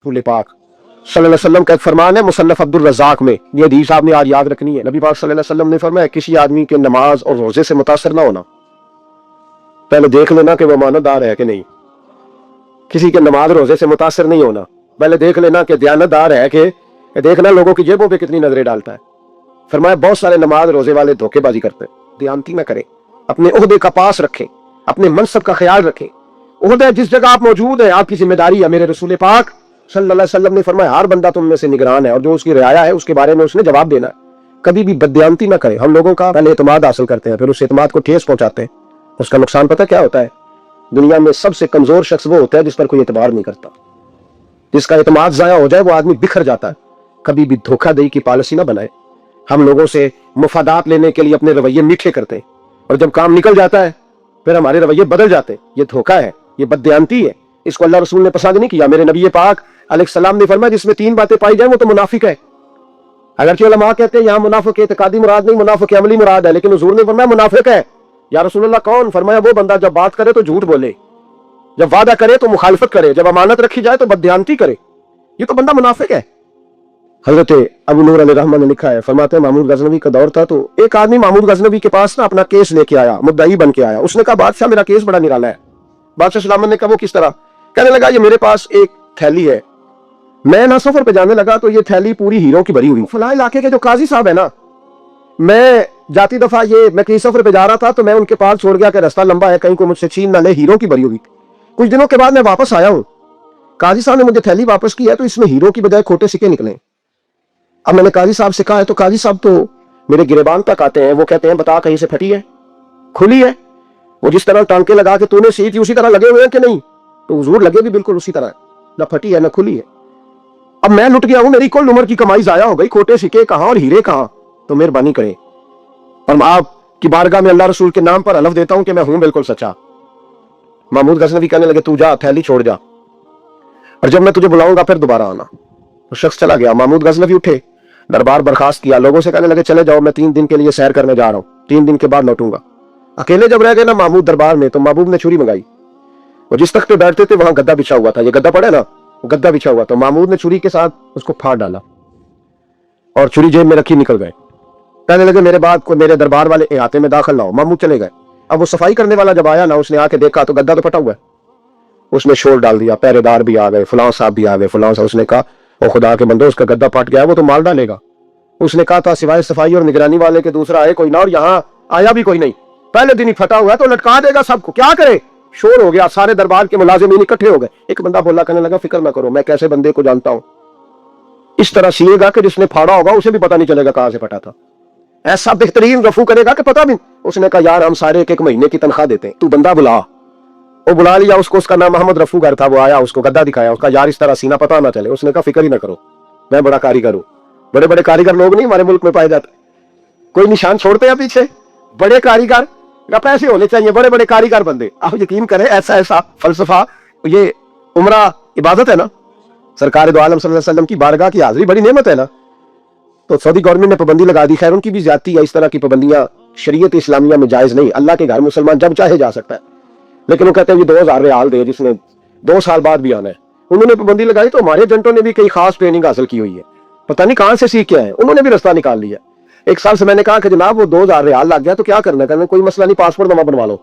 रसूल पाक सल्लल्लाहु अलैहि वसल्लम का एक फरमान है मुसन्नफ अब्दुल रज़ाक में, ये हदीस आपने आज याद रखनी है। नबी पाक सल्लल्लाहु अलैहि वसल्लम ने फरमाया किसी आदमी के नमाज और रोजे से मुतासर ना होना, पहले देख लेना कि वो मानतदार है कि नहीं। किसी के नमाज रोजे से मुतासर नहीं होना, पहले देख लेना कि दयानतदार है कि देखना लोगों की जेबों पे कितनी नजरें डालता है। फरमाया बहुत सारे नमाज रोजे वाले धोखेबाजी करते हैं, दयानती ना करें, अपने ओहदे का पास रखें, अपने मनसब का ख्याल रखें। ओहदे जिस जगह आप मौजूद हैं आपकी जिम्मेदारी है। मेरे रसूल पाक सल्लल्लाहु अलैहि वसल्लम ने फरमाया हर बंदा तुम में से निगरान है और जो उसकी रियाया है उसके बारे में उसने जवाब देना है। कभी भी बददयानती ना करें। हम लोगों का पहले एतमाद हासिल करते हैं, फिर उस एतमाद को ठेस पहुंचाते हैं। उसका नुकसान पता क्या होता है? दुनिया में सबसे कमजोर शख्स वो होता है जिस पर कोई एतबार नहीं करता। जिसका एतमाद जाया हो जाए वो आदमी बिखर जाता है। कभी भी धोखाधड़ी की पॉलिसी ना बनाए। हम लोगों से मुफादात लेने के लिए अपने रवैये मीठे करते हैं और जब काम निकल जाता है फिर हमारे रवैये बदल जाते हैं। ये धोखा है, ये बददयानती है। इसको अल्लाह रसूल ने पसंद नहीं किया। मेरे नबी पाक अलैहिस्सलाम ने फरमाया जिसमें तीन बातें पाई जाए वो तो मुनाफिक है। अगरचे उलमा कहते हैं यहाँ मुनाफिक एतकादी मुराद नहीं, मुनाफिक अमली मुराद है, लेकिन हुजूर ने फरमाया मुनाफिक है। या रसूलुल्लाह कौन? फरमाया वो बंदा जब बात करे तो झूठ बोले, जब वादा करे तो मुखालफत करे, जब अमानत रखी जाए तो बददयानती करे, ये तो बंदा मुनाफिक है। हजरत अबू नूर अलैहिर्रहमत ने लिखा है, फरमाते हैं महमूद गजनवी का दौर था तो एक आदमी महमूद गजनवी के पास ना अपना केस लेके आया, मुद्दई बन के आया। उसने कहा बादशाह मेरा केस बड़ा निराला है। बादशाह सलामत ने कहा वो किस तरह? कहने लगा ये मेरे पास एक थैली है, मैं ना सफर पे जाने लगा तो ये थैली पूरी हीरों की भरी हुई। फलां इलाके के जो काजी साहब है ना, मैं जाती दफा मैं कहीं सफर पे जा रहा था तो मैं उनके पास छोड़ गया कि रास्ता लंबा है, कहीं को मुझसे छीन ना ले, हीरों की भरी हुई। कुछ दिनों के बाद मैं वापस आया हूँ, काजी साहब ने मुझे थैली वापस की है तो इसमें हीरो की बजाय खोटे सिक्के निकले। अब मैंने काजी साहब से कहा है तो काजी साहब तो मेरे गिरेबान तक आते हैं, वो कहते हैं बता कहीं से फटी है, खुली है? वो जिस तरह टांके लगा के तूने सी थी उसी तरह लगे हुए हैं कि नहीं? तो हुजूर लगे भी बिल्कुल उसी तरह, ना फटी है ना खुली है। अब मैं लुट गया हूं, मेरी कुल उम्र की कमाई जाया हो गई, खोटे सिक्के कहां और हीरे कहां? तो मेहरबानी करें और मैं आपकी बारगाह में अल्लाह रसूल के नाम पर हलफ देता हूं कि मैं हूं बिल्कुल सच्चा। महमूद गजनवी कहने लगे तू जा, थैली छोड़ जा, और जब मैं तुझे बुलाऊंगा फिर दोबारा आना। तो शख्स चला गया। महमूद गजनवी उठे, दरबार बर्खास्त किया, लोगों से कहने लगे चले जाओ, मैं 3 दिन के लिए सैर करने जा रहा हूँ, 3 दिन के बाद लौटूंगा। अकेले जब रह गए ना महमूद दरबार में तो महबूब ने छुरी मंगाई। वो जिस तख्त पे बैठते थे वहां गद्दा बिछा हुआ था, ये गद्दा पड़ा ना, वो गद्दा बिछा हुआ, तो महमूद ने छुरी के साथ उसको फाड़ डाला और छुरी जेब में रखी निकल गए। कहने लगे मेरे बाद को मेरे दरबार वाले इहाते में दाखिल ना हो। महमूद चले गए। अब वो सफाई करने वाला जब आया ना, उसने आके देखा तो गद्दा तो फटा हुआ है। उसने शोर डाल दिया, पहरेदार भी आ गए, फलां साहब भी आ गए, फलां साहब। उसने कहा ओ खुदा के बंदो उसका गद्दा फट गया, वो तो माल डालेगा। उसने कहा था सिवाय सफाई और निगरानी वाले के दूसरा आए कोई ना, और यहाँ आया भी कोई नहीं, पहले दिन ही फटा हुआ है तो लटका देगा सबको, क्या करे? शोर हो गया, सारे दरबार के मुलाजिमीन इकट्ठे हो गए। एक बंदा बोला, कहने लगा फिक्र ना करो, मैं कैसे बंदे को जानता हूं, इस तरह सीएगा कि जिसने फाड़ा होगा उसे भी पता नहीं चलेगा कहां से फटा था। ऐसा बेहतरीन रफू करेगा कि पता भी। उसने कहा यार हम सारे एक महीने की तनख्वाह देते हैं, तू बंदा बुला। वो बुला लिया उसको, उसका नाम मोहम्मद रफू घर था। वो आया, उसको गद्दा दिखाया, उसका यार इस तरह सीना पता ना चले। उसने कहा फिक्र ही ना करो, मैं बड़ा कारीगर हूं। बड़े बड़े कारीगर लोग नहीं हमारे मुल्क में पाए जाते, कोई निशान छोड़ते हैं पीछे? बड़े कारीगर का पैसे होने चाहिए, बड़े बड़े कारीगर बंदे। आप यकीन करें ऐसा ऐसा फलसफा, ये उम्रा इबादत है ना, सरकार दो आलम सल्लल्लाहु अलैहि वसल्लम की बारगाह की हाजिरी बड़ी नेमत है ना। तो सऊदी गवर्नमेंट ने पाबंदी लगा दी, खैर उनकी भी ज्यादती है। इस तरह की पाबंदियां शरीयत इस्लामिया में जायज नहीं। अल्लाह के घर मुसलमान जब चाहे जा सकता है, लेकिन वो कहते हैं 2000 रियाल दे जिसने 2 साल बाद भी आना है। उन्होंने पाबंदी लगाई तो हमारे एजेंटों ने भी कई खास ट्रेनिंग हासिल की हुई है, पता नहीं कहां से सीख के आए, उन्होंने भी रास्ता निकाल लिया। 1 साल से मैंने कहा कि जनाब वो 2000 रियाल लग गया तो क्या करना? कहना कोई मसला नहीं, पासपोर्ट नवा बनवा लो,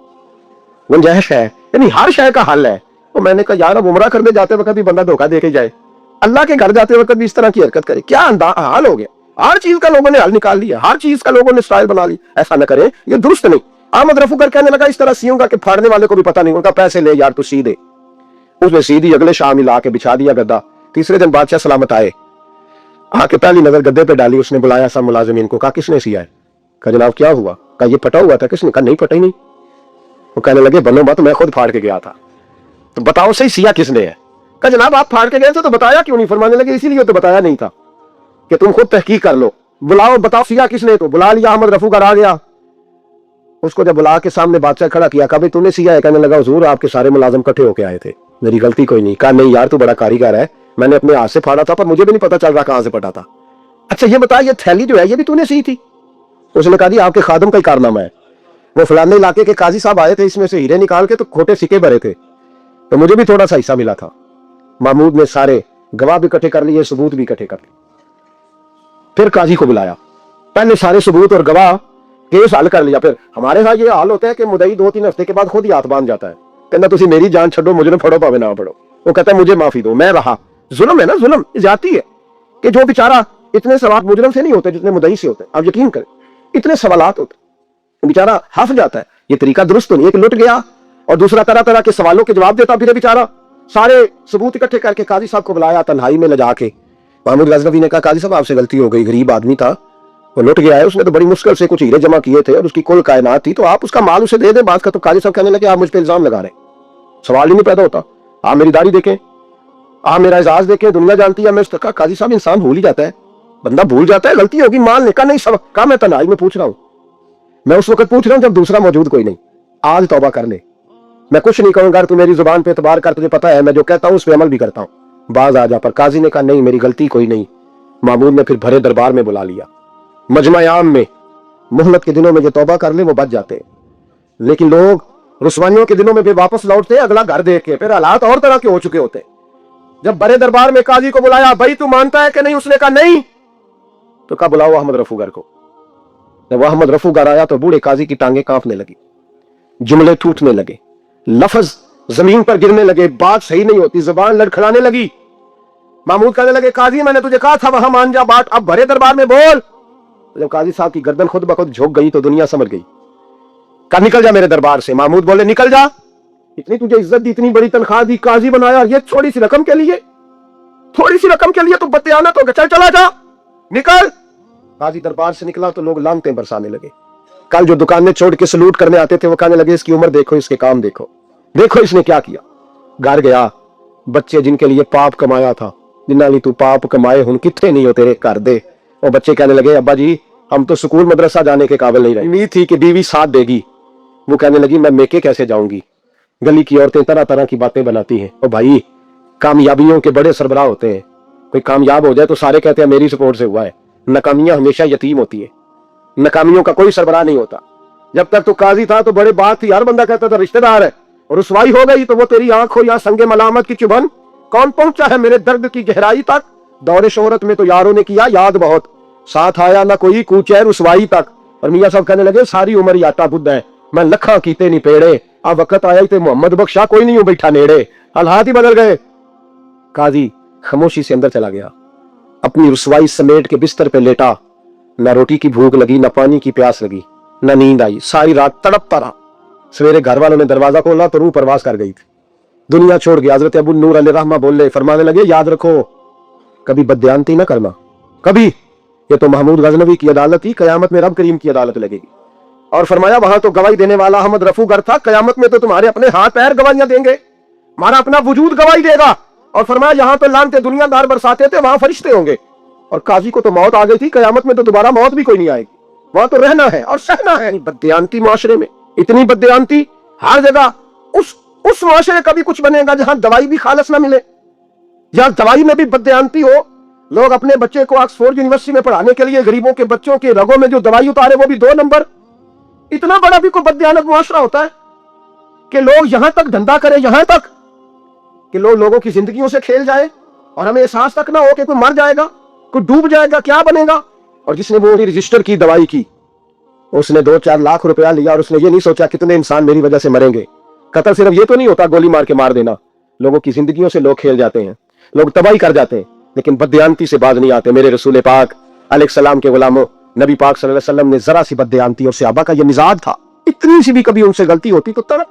गुंजाइश है, यानी हर शय का हल है। तो मैंने कहा यार अब उमरा करने जाते वक्त भी बंदा धोखा दे के जाए, अल्लाह के घर जाते वक्त भी इस तरह की हरकत करे, क्या हाल हो गया? हर चीज का लोगों ने हल निकाल लिया, हर चीज का लोगों ने स्टाइल बना ली। ऐसा न करे, ये दुरुस्त नहीं। अहमद रफू कर कहने लगा इस तरह सीऊंगा कि फाड़ने वाले को भी पता नहीं। उनका पैसे ले यार तू सी दे। उसने सीधी अगले शाम ही ला के बिछा दिया गद्दा। तीसरे दिन बादशाह सलामत आए, आके पहली नजर गद्दे पे डाली। उसने बुलाया सब मुलाजिमीन को, कहा किसने सिया है? कहा जनाब क्या हुआ? कहा ये फटा हुआ था। किसने? कहा नहीं फटा ही नहीं। वो कहने लगे बनो मत, मैं खुद फाड़ के गया था। तो बताओ सही सिया किसने है? कहा जनाब आप फाड़ के गए थे तो बताया क्यों नहीं? फरमाने लगे इसीलिए तो बताया नहीं था कि तुम खुद तहकीक कर लो, बुलाओ बताओ सिया किसने। तो बुला लिया, अहमद रफू आ गया। उसको जब बुला के सामने बादशाह खड़ा किया, कहा भाई तूने सिया है? कहने लगा हुजूर आपके सारे मुलाजिम इकट्ठे होके आए थे, मेरी गलती कोई नहीं। कहा नहीं यार तू बड़ा कारीगर है, मैंने अपने हाथ से फाड़ा था पर मुझे भी नहीं पता चल रहा कहां से फटा था। अच्छा ये बता, ये थैली जो है ये भी तूने सी थी? उसने कहा जी आपके खादम का ही कारनामा है, वो फलाने इलाके के काजी साहब आए थे, इसमें से हीरे निकाल के तो खोटे सिक्के भरे थे, तो मुझे भी थोड़ा सा हिस्सा मिला था। महमूद ने सारे गवाह भी इकट्ठे कर लिए, सबूत भी इकट्ठे कर लिए। फिर काजी को बुलाया, पहले सारे सबूत और गवाह केस हल कर लिया। फिर हमारे साथ ये हाल होता है कि मुदई 2-3 हफ्ते के बाद खुद ही हाथ बांध जाता है, कहना तुसी मेरी जान छो, मुझे फड़ो पावे ना पड़ो। वो कहता है मुझे माफी दो, मैं रहा। जुल्म है ना, जुल्म ज्यादती है कि जो बेचारा, इतने सवाल मुजरम से नहीं होते जितने मुदई से होते हैं, आप यकीन करें, इतने सवालात होते, बेचारा हफ जाता है। ये तरीका दुरुस्त तो नहीं है कि लुट गया और दूसरा तरह तरह के सवालों के जवाब देता फिर बेचारा। सारे सबूत इकट्ठे करके काजी साहब को बुलाया, तन्हाई में ले जाके महमूद गजनवी ने कहा काजी साहब आपसे गलती हो गई, गरीब आदमी था, वो लुट गया है, उसने तो बड़ी मुश्किल से कुछ हीरे जमा किए थे और उसकी कुल कायनात थी, तो आप उसका माल उसे दे दें। बात का तो काजी साहब कहने लगे आप मुझ पर इल्जाम लगा रहे हैं, सवाल ही नहीं पैदा होता। आप मेरी दाढ़ी देखें, आप मेरा एजाज देखें, दुनिया जानती है। मैं उसने कहा काजी साहब इंसान भूल ही जाता है, बंदा भूल जाता है, गलती होगी, माल निकाल नहीं सब कहा। मैं तन्हाई में पूछ रहा हूं, मैं उस वक्त पूछ रहा हूं जब दूसरा मौजूद कोई नहीं। आज तौबा कर ले, मैं कुछ नहीं कहूंगा, तू मेरी जुबान पे एतबार कर, तुझे पता है मैं जो कहता हूं उस पे अमल भी करता हूं, बाज आ जा। पर काजी ने कहा नहीं, मेरी गलती कोई नहीं। मामूद ने फिर भरे दरबार में बुला लिया, मजमा आम में। मोहलत के दिनों में जो तौबा कर ले वो बच जाते हैं, लेकिन लोग रुस्वानियों के दिनों में भी वापस लौटते हैं अगला घर देख के, फिर हालात और तरह के हो चुके होते हैं। जब बड़े दरबार में काजी को बुलाया, भाई तू मानता है कि नहीं? उसने कहा नहीं। तो कहा बुलाओ अहमद रफूगर को। जब अहमद रफूगर आया तो बूढ़े काजी की टांगे कांपने लगी, जुमले टूटने लगे, लफ्ज जमीन पर गिरने लगे, बात सही नहीं होती, जुबान लड़खड़ाने लगी। महमूद कहने लगे काजी मैंने तुझे कहा था वहां मान जा बात, अब भरे दरबार में बोल। तो जब काजी साहब की गर्दन खुद ब खुद झुक गई तो दुनिया समझ गई। कहा निकल जा मेरे दरबार से। महमूद बोले निकल जा, इतनी तुझे इज्जत दी, इतनी बड़ी तनख्वाह दी, काजी बनाया, ये थोड़ी सी रकम के लिए, थोड़ी सी रकम के लिए तो बदयानत हो गया, चल चला जा, निकल। काजी दरबार से निकला तो लोग लानतें बरसाने लगे। कल जो दुकानें छोड़ के सलूट करने आते थे वो कहने लगे इसकी उम्र देखो, इसके काम देखो, देखो इसने क्या किया। घर गया, बच्चे जिनके लिए पाप कमाया था, जिन्होंने तू पाप कमाए हुन कितने नहीं हो तेरे घर दे। और बच्चे कहने लगे अब्बा जी हम तो स्कूल मदरसा जाने के काबिल नहीं रहे, उम्मीद थी कि बीवी साथ देगी। वो कहने लगी मैं मेके कैसे जाऊंगी, गली की औरतें तरह तरह की बातें बनाती हैं। और भाई कामयाबियों के बड़े सरबराह होते हैं, कोई कामयाब हो जाए तो सारे कहते हैं मेरी सपोर्ट से हुआ है, नाकामियां हमेशा यतीम होती है, नाकामियों का कोई सरबराह नहीं होता। जब तक तो काजी था तो बड़े बात थी, हर बंदा कहता था रिश्तेदार है, और रुसवाई हो गई तो वो तेरी आंख हो या संगे मलामत की चुभन। कौन पहुंचा है मेरे दर्द की गहराई तक, दौरे शोहरत में तो यारों ने किया याद बहुत, साथ आया ना कोई कूचे रुसवाई तक। और मियां साहब कहने लगे सारी उम्र याटा बुद्ध है, मैं लखा कीते नहीं पेड़े, अब वक्त आया थे मोहम्मद बख्शा कोई नहीं हो बैठा नेड़े। हालात ही बदल गए। काजी खामोशी से अंदर चला गया, अपनी रुसवाई समेट के बिस्तर पे लेटा। न रोटी की भूख लगी, न पानी की प्यास लगी, न नींद आई, सारी रात तड़पता रहा। सवेरे घर वालों ने दरवाजा खोला तो रूह परवास कर गई थी, दुनिया छोड़ गया। हजरत अबू नूर अलैहिर्रहमा बोले, फरमाने लगे याद रखो कभी बदयानती ना करना, कभी। ये तो महमूद गजनवी की अदालत ही, कयामत में रब करीम की अदालत लगेगी। और फरमाया वहां तो गवाही देने वाला अहमद रफूगर था, कयामत में तो तुम्हारे अपने हाथ पैर गवाहियां देंगे, हमारा अपना वजूद गवाही देगा। और फरमाया यहाँ तो लानते दुनियादार बरसाते थे, वहां फरिश्ते होंगे। और काजी को तो मौत आ गई थी, कयामत में तो दोबारा मौत भी कोई नहीं आएगी, वहां तो रहना है और सहना है। बदयानती माशरे में इतनी बदयानती हर जगह। उस माशरे का भी कुछ बनेगा जहां दवाई भी खालस ना मिले, या दवाई में भी बदयानती हो। लोग अपने बच्चे को ऑक्सफोर्ड यूनिवर्सिटी में पढ़ाने के लिए गरीबों के बच्चों के रगों में जो दवाई उतारे वो भी 2 नंबर। इतना बड़ा भी कोई बदयानत मुआशरा होता है कि लोग यहां तक धंधा करें, यहां तक कि लोग लोगों की जिंदगियों से खेल जाए और हमें एहसास तक ना हो कि कोई मर जाएगा, कोई डूब जाएगा, क्या बनेगा। और जिसने वो रजिस्टर की दवाई की, उसने 2-4 लाख रुपया लिया और उसने ये नहीं सोचा कितने इंसान मेरी वजह से मरेंगे। कत्ल सिर्फ ये तो नहीं होता गोली मार के मार देना, लोगों की जिंदगियों से लोग खेल जाते हैं, लोग तबाही कर जाते हैं, लेकिन बदयानती से बाज नहीं आते। मेरे रसूल पाक अलैहिस्सलाम के गुलामों, नबी पाक सल्लल्लाहु अलैहि वसल्लम ने जरा सी बदयानती, और सहाबा का ये मिजाज था, इतनी सी भी कभी उनसे गलती होती तो तरफ